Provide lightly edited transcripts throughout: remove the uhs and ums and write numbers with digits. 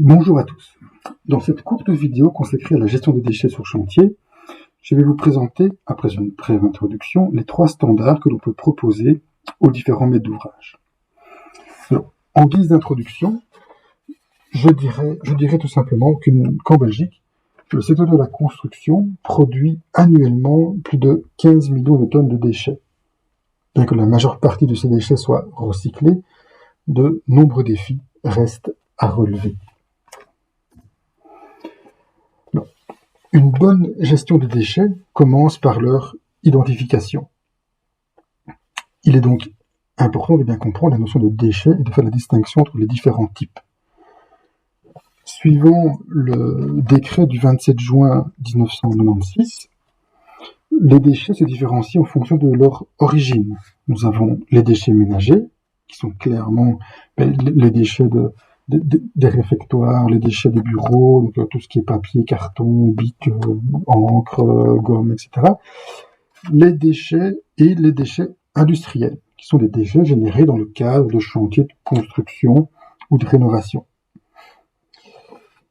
Bonjour à tous. Dans cette courte vidéo consacrée à la gestion des déchets sur chantier, je vais vous présenter, après une brève introduction, les 3 standards que l'on peut proposer aux différents maîtres d'ouvrage. En guise d'introduction, je dirais tout simplement qu'en Belgique, le secteur de la construction produit annuellement plus de 15 millions de tonnes de déchets. Bien que la majeure partie de ces déchets soient recyclés, de nombreux défis restent à relever. Une bonne gestion des déchets commence par leur identification. Il est donc important de bien comprendre la notion de déchets et de faire la distinction entre les différents types. Suivant le décret du 27 juin 1996, les déchets se différencient en fonction de leur origine. Nous avons les déchets ménagers, qui sont clairement les déchets des réfectoires, les déchets des bureaux, donc tout ce qui est papier, carton, bic, encre, gomme, etc. Les déchets et les déchets industriels, qui sont des déchets générés dans le cadre de chantiers de construction ou de rénovation.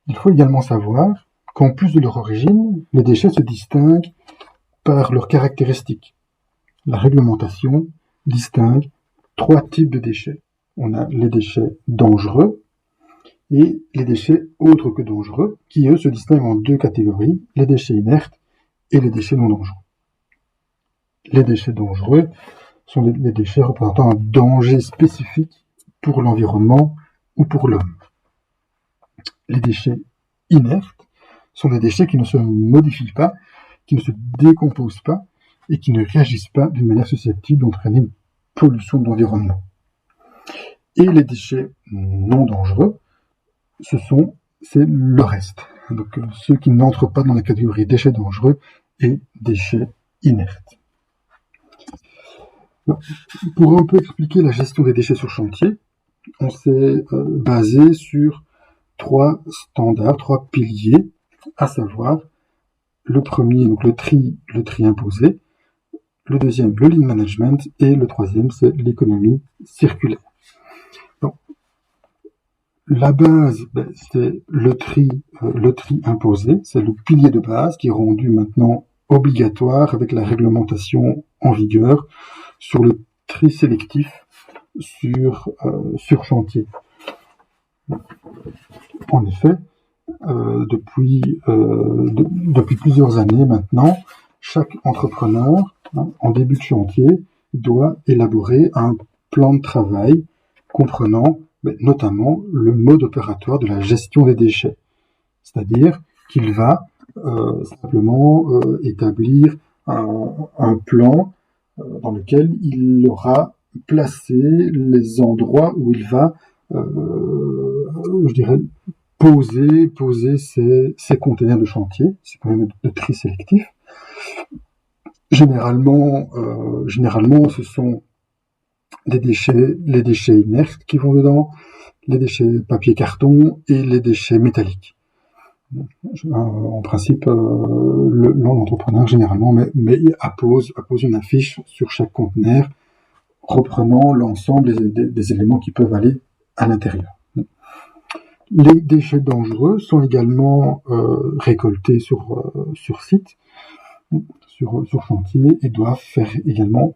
Il faut également savoir qu'en plus de leur origine, les déchets se distinguent par leurs caractéristiques. La réglementation distingue 3 types de déchets. On a les déchets dangereux et les déchets autres que dangereux, qui eux se distinguent en 2 catégories, les déchets inertes et les déchets non dangereux. Les déchets dangereux sont les déchets représentant un danger spécifique pour l'environnement ou pour l'homme. Les déchets inertes sont des déchets qui ne se modifient pas, qui ne se décomposent pas et qui ne réagissent pas d'une manière susceptible d'entraîner une pollution de l'environnement. Et les déchets non dangereux, c'est le reste. Donc ceux qui n'entrent pas dans la catégorie déchets dangereux et déchets inertes. Alors, pour un peu expliquer la gestion des déchets sur chantier, on s'est basé sur 3 standards, 3 piliers, à savoir le premier, donc le tri imposé, le deuxième, le lean management, et le troisième, c'est l'économie circulaire. Donc, la base, c'est le tri imposé, c'est le pilier de base qui est rendu maintenant obligatoire avec la réglementation en vigueur sur le tri sélectif sur chantier. En effet, depuis plusieurs années maintenant, chaque entrepreneur, en début de chantier, doit élaborer un plan de travail comprenant notamment le mode opératoire de la gestion des déchets. C'est-à-dire qu'il va simplement établir un plan dans lequel il aura placé les endroits où il va, poser ces conteneurs de chantier, ces conteneurs de tri sélectif. Généralement, ce sont les déchets inertes qui vont dedans, les déchets papier-carton et les déchets métalliques. En principe, l'entrepreneur généralement appose une affiche sur chaque conteneur reprenant l'ensemble des éléments qui peuvent aller à l'intérieur. Les déchets dangereux sont également récoltés sur site, sur chantier, et doivent faire également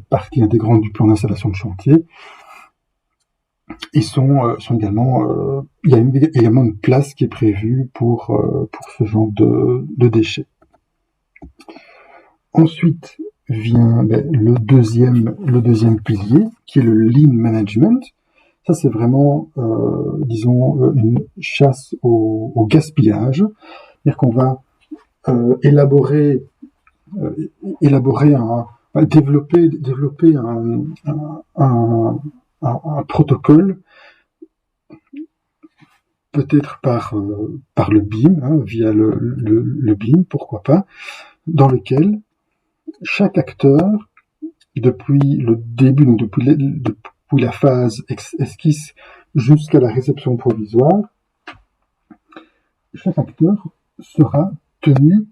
partie intégrante du plan d'installation de chantier. Ils sont également, il y a également une place qui est prévue pour ce genre de déchets. Ensuite vient le deuxième pilier, qui est le lean management. Ça, c'est vraiment, une chasse au gaspillage. C'est-à-dire qu'on va développer un protocole, peut-être par le BIM, via le BIM, pourquoi pas, dans lequel chaque acteur, depuis le début, donc depuis la phase esquisse jusqu'à la réception provisoire, chaque acteur sera tenu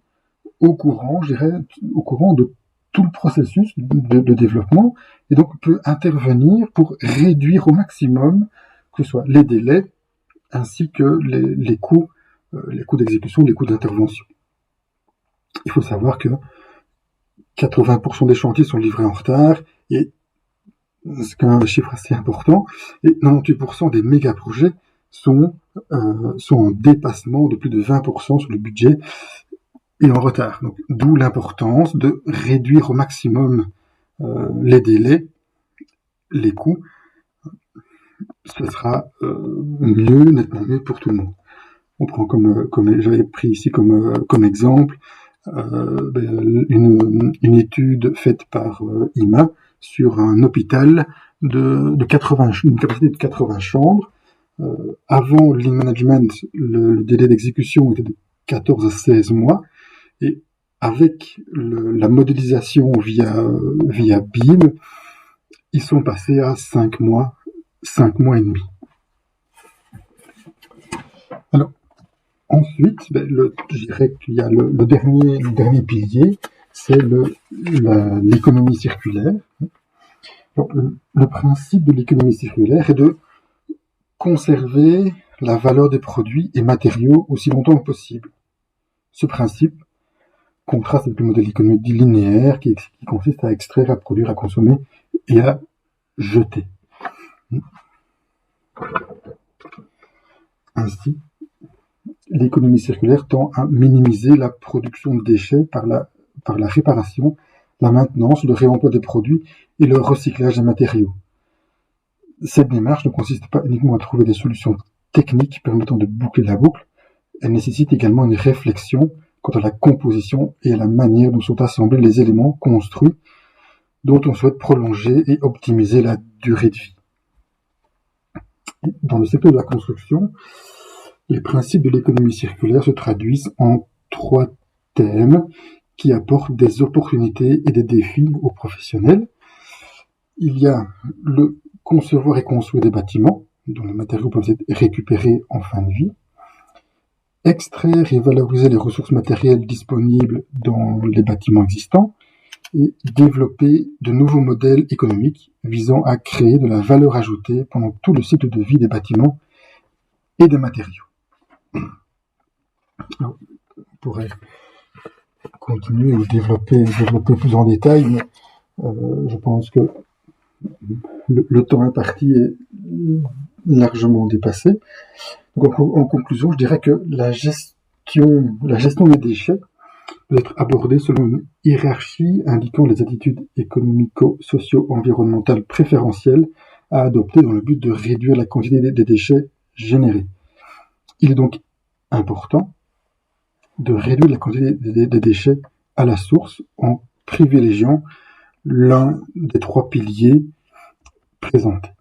au courant de tout le processus de développement, et donc peut intervenir pour réduire au maximum, que ce soit les délais, ainsi que les coûts d'exécution, les coûts d'intervention. Il faut savoir que 80% des chantiers sont livrés en retard, et c'est quand même un chiffre assez important, et 98% des méga-projets sont en dépassement de plus de 20% sur le budget et en retard. Donc, d'où l'importance de réduire au maximum les délais, les coûts. Ce sera nettement mieux pour tout le monde. On prend comme j'avais pris ici comme exemple une étude faite par IMA sur un hôpital une capacité de 80 chambres. Avant le lean management, le délai d'exécution était de 14 à 16 mois, et avec la modélisation via BIM, ils sont passés à 5 mois et demi. Alors, ensuite, je dirais qu'il y a le dernier pilier, c'est l'économie circulaire. Donc, le principe de l'économie circulaire est de conserver la valeur des produits et matériaux aussi longtemps que possible. Ce principe contraste avec le modèle économique dit linéaire qui consiste à extraire, à produire, à consommer et à jeter. Ainsi, l'économie circulaire tend à minimiser la production de déchets par la réparation, la maintenance, le réemploi des produits et le recyclage des matériaux. Cette démarche ne consiste pas uniquement à trouver des solutions techniques permettant de boucler la boucle, elle nécessite également une réflexion quant à la composition et à la manière dont sont assemblés les éléments construits dont on souhaite prolonger et optimiser la durée de vie. Dans le secteur de la construction, les principes de l'économie circulaire se traduisent en 3 thèmes qui apportent des opportunités et des défis aux professionnels. Il y a le concevoir et construire des bâtiments dont les matériaux peuvent être récupérés en fin de vie, extraire et valoriser les ressources matérielles disponibles dans les bâtiments existants, et développer de nouveaux modèles économiques visant à créer de la valeur ajoutée pendant tout le cycle de vie des bâtiments et des matériaux. Alors, on pourrait continuer ou développer plus en détail, mais je pense que le temps imparti est largement dépassé. Donc, en conclusion, je dirais que la gestion des déchets peut être abordée selon une hiérarchie indiquant les attitudes économico-socio-environnementales préférentielles à adopter dans le but de réduire la quantité des déchets générés. Il est donc important de réduire la quantité des déchets à la source en privilégiant l'un des 3 piliers présentés.